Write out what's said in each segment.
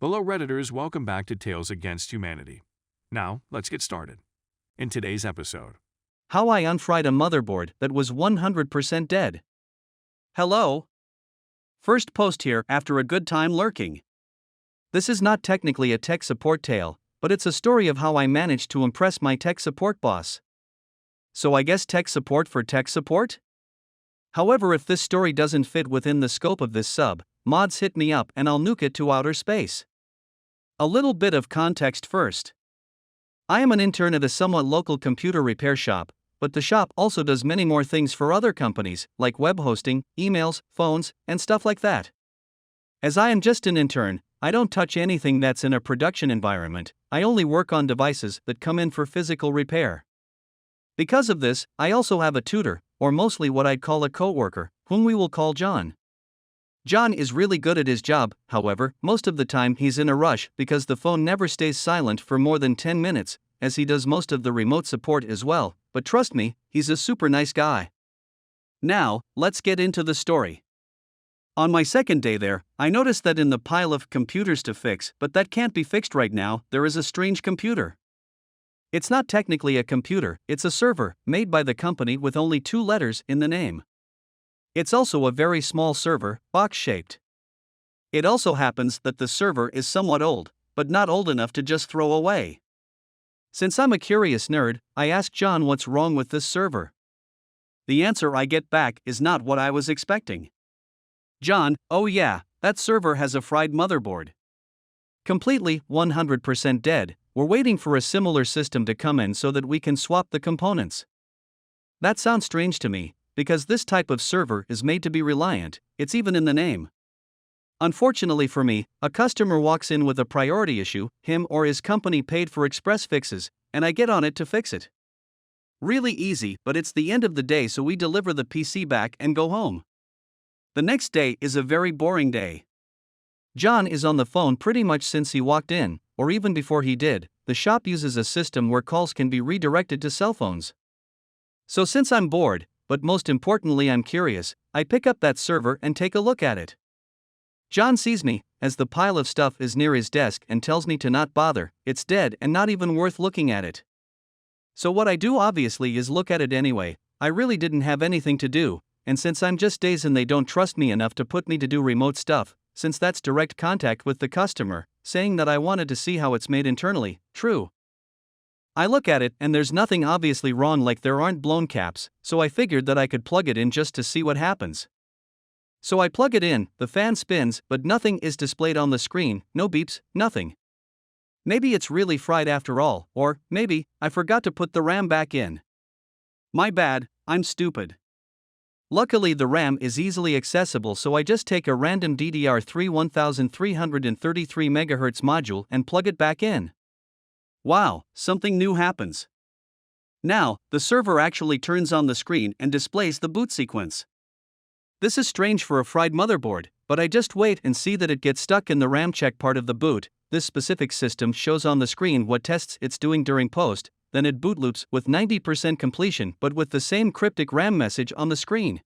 Hello Redditors, welcome back to Tales Against Humanity. Now, let's get started. In today's episode, how I unfried a motherboard that was 100% dead. Hello? First post here after a good time lurking. This is not technically a tech support tale, but it's a story of how I managed to impress my tech support boss. So I guess tech support for tech support? However, if this story doesn't fit within the scope of this sub, mods hit me up and I'll nuke it to outer space. A little bit of context first. I am an intern at a somewhat local computer repair shop, but the shop also does many more things for other companies, like web hosting, emails, phones, and stuff like that. As I am just an intern, I don't touch anything that's in a production environment. I only work on devices that come in for physical repair. Because of this, I also have a tutor, or mostly what I'd call a coworker, whom we will call John. John is really good at his job, however, most of the time he's in a rush because the phone never stays silent for more than 10 minutes, as he does most of the remote support as well, but trust me, he's a super nice guy. Now, let's get into the story. On my second day there, I noticed that in the pile of computers to fix, but that can't be fixed right now, there is a strange computer. It's not technically a computer, it's a server, made by the company with only 2 letters in the name. It's also a very small server, box-shaped. It also happens that the server is somewhat old, but not old enough to just throw away. Since I'm a curious nerd, I ask John what's wrong with this server. The answer I get back is not what I was expecting. John, oh yeah, that server has a fried motherboard. Completely, 100% dead, we're waiting for a similar system to come in so that we can swap the components. That sounds strange to me, because this type of server is made to be reliant, it's even in the name. Unfortunately for me, a customer walks in with a priority issue, him or his company paid for express fixes, and I get on it to fix it. Really easy, but it's the end of the day, so we deliver the PC back and go home. The next day is a very boring day. John is on the phone pretty much since he walked in, or even before he did. The shop uses a system where calls can be redirected to cell phones. So since I'm bored, but most importantly I'm curious, I pick up that server and take a look at it. John sees me, as the pile of stuff is near his desk, and tells me to not bother, it's dead and not even worth looking at it. So what I do obviously is look at it anyway. I really didn't have anything to do, and since I'm just days and they don't trust me enough to put me to do remote stuff, since that's direct contact with the customer, saying that I wanted to see how it's made internally, true. I look at it and there's nothing obviously wrong, like there aren't blown caps, so I figured that I could plug it in just to see what happens. So I plug it in, the fan spins, but nothing is displayed on the screen, no beeps, nothing. Maybe it's really fried after all, or maybe I forgot to put the RAM back in. My bad, I'm stupid. Luckily the RAM is easily accessible, so I just take a random DDR3 1333 MHz module and plug it back in. Wow, something new happens. Now, the server actually turns on the screen and displays the boot sequence. This is strange for a fried motherboard, but I just wait and see that it gets stuck in the RAM check part of the boot. This specific system shows on the screen what tests it's doing during post, then it boot loops with 90% completion but with the same cryptic RAM message on the screen.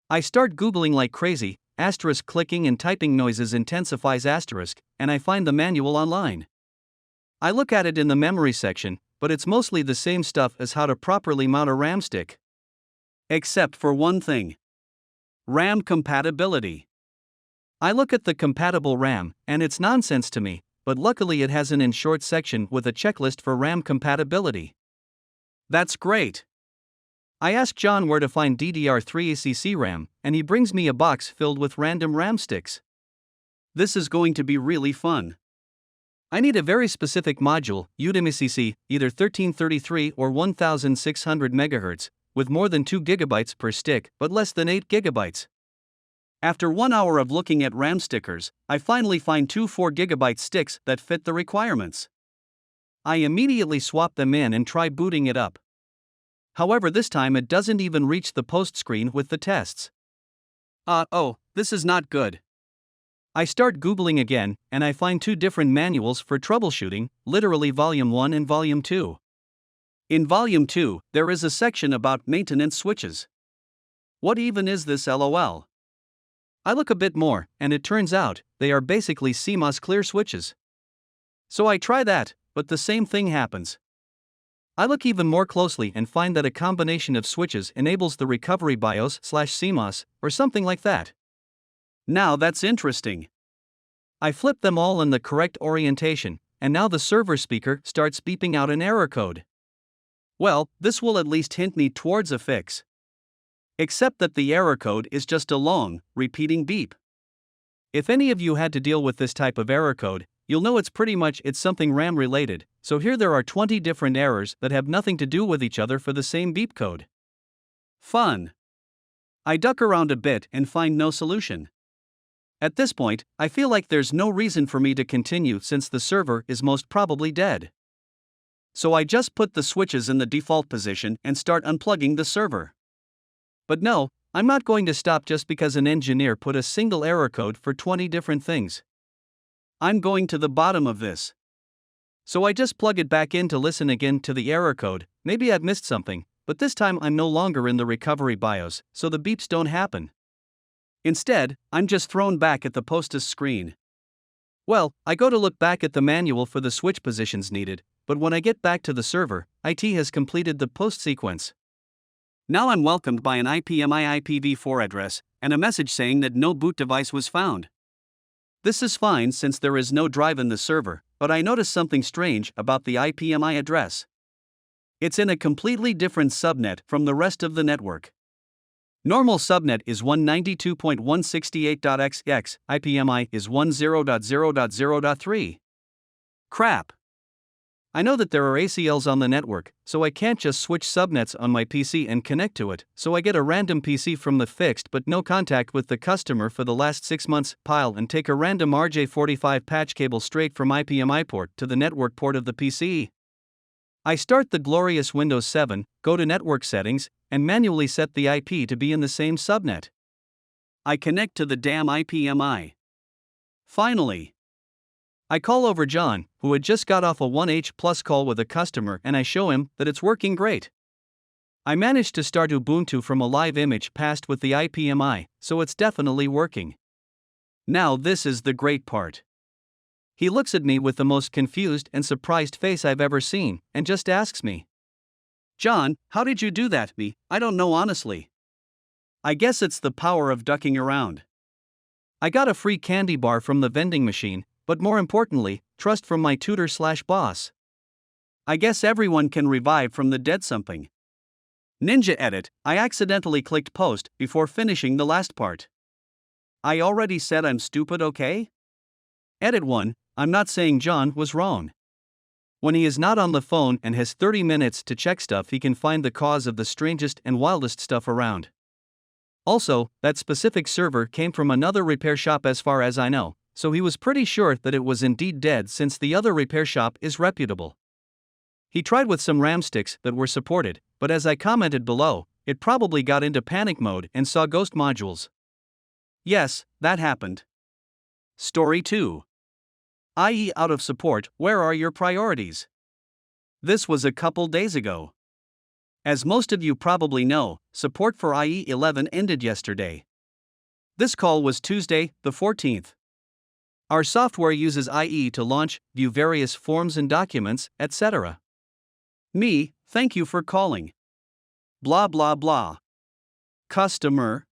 I start Googling like crazy, asterisk clicking and typing noises intensifies asterisk, and I find the manual online. I look at it in the memory section, but it's mostly the same stuff as how to properly mount a RAM stick. Except for one thing. RAM compatibility. I look at the compatible RAM, and it's nonsense to me, but luckily it has an in short section with a checklist for RAM compatibility. That's great. I ask John where to find DDR3 ACC RAM, and he brings me a box filled with random RAM sticks. This is going to be really fun. I need a very specific module, UNFRIED, either 1333 or 1600 MHz, with more than 2 GB per stick but less than 8 GB. After 1 hour of looking at RAM stickers, I finally find 2 4 GB sticks that fit the requirements. I immediately swap them in and try booting it up. However, this time it doesn't even reach the post screen with the tests. Oh, this is not good. I start Googling again, and I find 2 different manuals for troubleshooting, literally Volume 1 and Volume 2. In Volume 2, there is a section about maintenance switches. What even is this, lol? I look a bit more, and it turns out, they are basically CMOS clear switches. So I try that, but the same thing happens. I look even more closely and find that a combination of switches enables the recovery BIOS/CMOS, or something like that. Now that's interesting. I flip them all in the correct orientation, and now the server speaker starts beeping out an error code. Well, this will at least hint me towards a fix. Except that the error code is just a long, repeating beep. If any of you had to deal with this type of error code, you'll know it's something RAM related, so here there are 20 different errors that have nothing to do with each other for the same beep code. Fun. I duck around a bit and find no solution. At this point, I feel like there's no reason for me to continue since the server is most probably dead. So I just put the switches in the default position and start unplugging the server. But no, I'm not going to stop just because an engineer put a single error code for 20 different things. I'm going to the bottom of this. So I just plug it back in to listen again to the error code. Maybe I've missed something, but this time I'm no longer in the recovery BIOS, so the beeps don't happen. Instead, I'm just thrown back at the POSTUS screen. Well, I go to look back at the manual for the switch positions needed, but when I get back to the server, IT has completed the post sequence. Now I'm welcomed by an IPMI IPv4 address, and a message saying that no boot device was found. This is fine since there is no drive in the server, but I notice something strange about the IPMI address. It's in a completely different subnet from the rest of the network. Normal subnet is 192.168.xx, IPMI is 10.0.0.3. Crap. I know that there are ACLs on the network, so I can't just switch subnets on my PC and connect to it, so I get a random PC from the fixed but no contact with the customer for the last 6 months pile and take a random RJ45 patch cable straight from IPMI port to the network port of the PC. I start the glorious Windows 7, go to Network Settings, and manually set the IP to be in the same subnet. I connect to the damn IPMI. Finally. I call over John, who had just got off a 1H+ call with a customer, and I show him that it's working great. I managed to start Ubuntu from a live image passed with the IPMI, so it's definitely working. Now this is the great part. He looks at me with the most confused and surprised face I've ever seen, and just asks me, "John, how did you do that?" I don't know honestly. I guess it's the power of ducking around. I got a free candy bar from the vending machine, but more importantly, trust from my tutor/boss. I guess everyone can revive from the dead something. Ninja edit, I accidentally clicked post before finishing the last part. I already said I'm stupid, okay? Edit 1, I'm not saying John was wrong. When he is not on the phone and has 30 minutes to check stuff, he can find the cause of the strangest and wildest stuff around. Also, that specific server came from another repair shop as far as I know, so he was pretty sure that it was indeed dead since the other repair shop is reputable. He tried with some RAM sticks that were supported, but as I commented below, it probably got into panic mode and saw ghost modules. Yes, that happened. Story 2. IE out of support, where are your priorities? This was a couple days ago. As most of you probably know, support for IE 11 ended yesterday. This call was Tuesday, the 14th. Our software uses IE to launch, view various forms and documents, etc. Me, thank you for calling. Blah blah blah. Customer.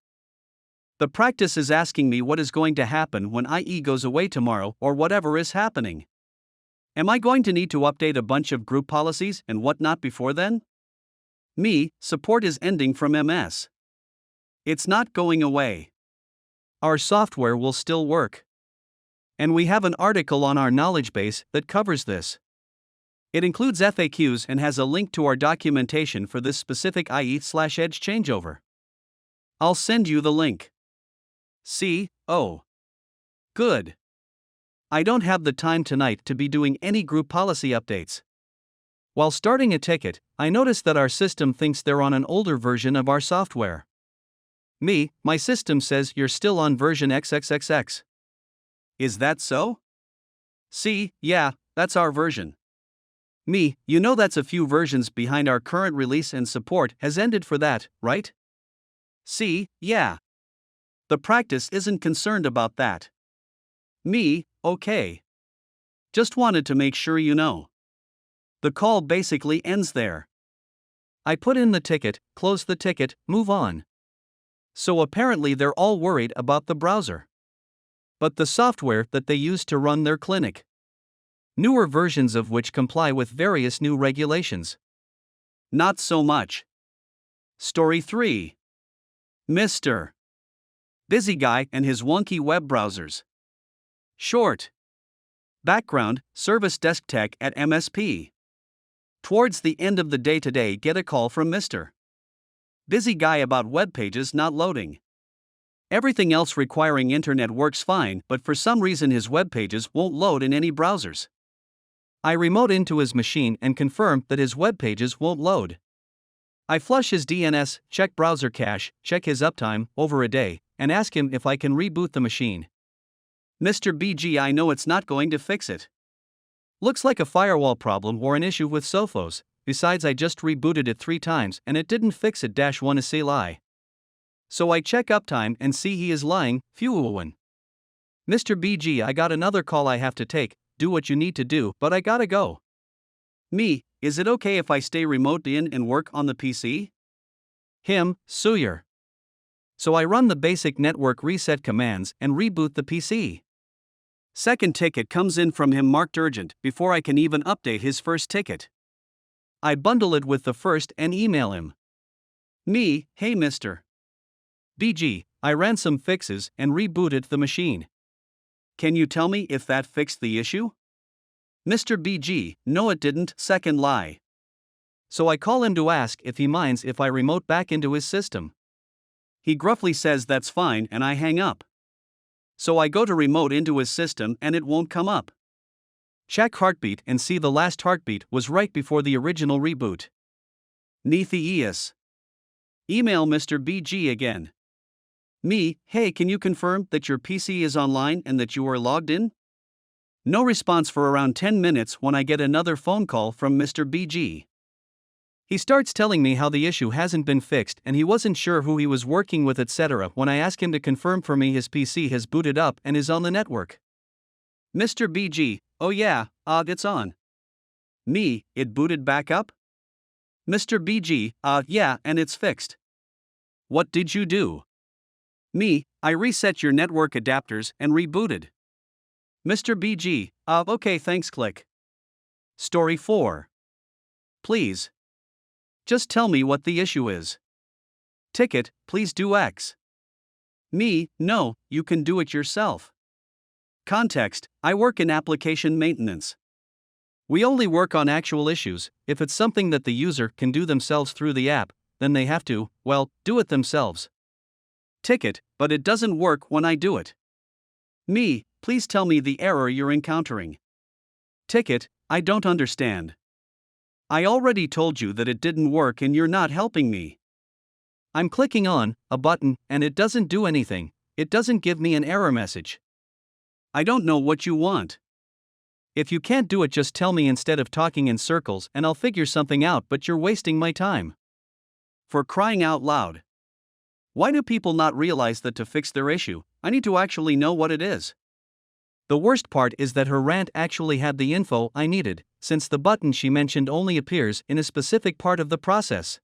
The practice is asking me what is going to happen when IE goes away tomorrow or whatever is happening. Am I going to need to update a bunch of group policies and whatnot before then? Me, support is ending from MS. It's not going away. Our software will still work. And we have an article on our knowledge base that covers this. It includes FAQs and has a link to our documentation for this specific IE/Edge changeover. I'll send you the link. See, oh. Good. I don't have the time tonight to be doing any group policy updates. While starting a ticket, I notice that our system thinks they're on an older version of our software. Me, my system says you're still on version XXXX. Is that so? See, yeah, that's our version. Me, you know that's a few versions behind our current release and support has ended for that, right? See, yeah. The practice isn't concerned about that. Me, okay. Just wanted to make sure you know. The call basically ends there. I put in the ticket, close the ticket, move on. So apparently they're all worried about the browser. But the software that they use to run their clinic. Newer versions of which comply with various new regulations. Not so much. Story 3. Mr. Busy Guy and his wonky web browsers. Short. Background, Service Desk Tech at MSP. Towards the end of the day today, get a call from Mr. Busy Guy about web pages not loading. Everything else requiring internet works fine, but for some reason his web pages won't load in any browsers. I remote into his machine and confirm that his web pages won't load. I flush his DNS, check browser cache, check his uptime over a day, and ask him if I can reboot the machine. Mr. BG, I know it's not going to fix it. Looks like a firewall problem or an issue with Sophos. Besides, I just rebooted it 3 times and it didn't fix it. Wanna say lie. So I check uptime and see he is lying. Phew. Mr. BG, I got another call I have to take. Do what you need to do, but I gotta go. Me, is it okay if I stay remote in and work on the PC? Him, Sawyer. So I run the basic network reset commands and reboot the PC. Second ticket comes in from him marked urgent before I can even update his first ticket. I bundle it with the first and email him. Me, hey Mr. BG, I ran some fixes and rebooted the machine. Can you tell me if that fixed the issue? Mr. BG, no it didn't. Second lie. So I call him to ask if he minds if I remote back into his system. He gruffly says that's fine and I hang up. So I go to remote into his system and it won't come up. Check heartbeat and see the last heartbeat was right before the original reboot. Netheus. Email Mr. BG again. Me, hey, can you confirm that your PC is online and that you are logged in? No response for around 10 minutes when I get another phone call from Mr. BG. He starts telling me how the issue hasn't been fixed and he wasn't sure who he was working with, etc. when I ask him to confirm for me his PC has booted up and is on the network. Mr. BG, oh yeah, it's on. Me, it booted back up? Mr. BG, yeah, and it's fixed. What did you do? Me, I reset your network adapters and rebooted. Mr. BG, okay thanks. Click. Story 4. Please. Just tell me what the issue is. Ticket, please do X. Me, no, you can do it yourself. Context, I work in application maintenance. We only work on actual issues. If it's something that the user can do themselves through the app, then they have to, do it themselves. Ticket, but it doesn't work when I do it. Me, please tell me the error you're encountering. Ticket, I don't understand. I already told you that it didn't work and you're not helping me. I'm clicking on a button and it doesn't do anything. It doesn't give me an error message. I don't know what you want. If you can't do it, just tell me instead of talking in circles and I'll figure something out, but you're wasting my time. For crying out loud. Why do people not realize that to fix their issue, I need to actually know what it is? The worst part is that her rant actually had the info I needed, since the button she mentioned only appears in a specific part of the process.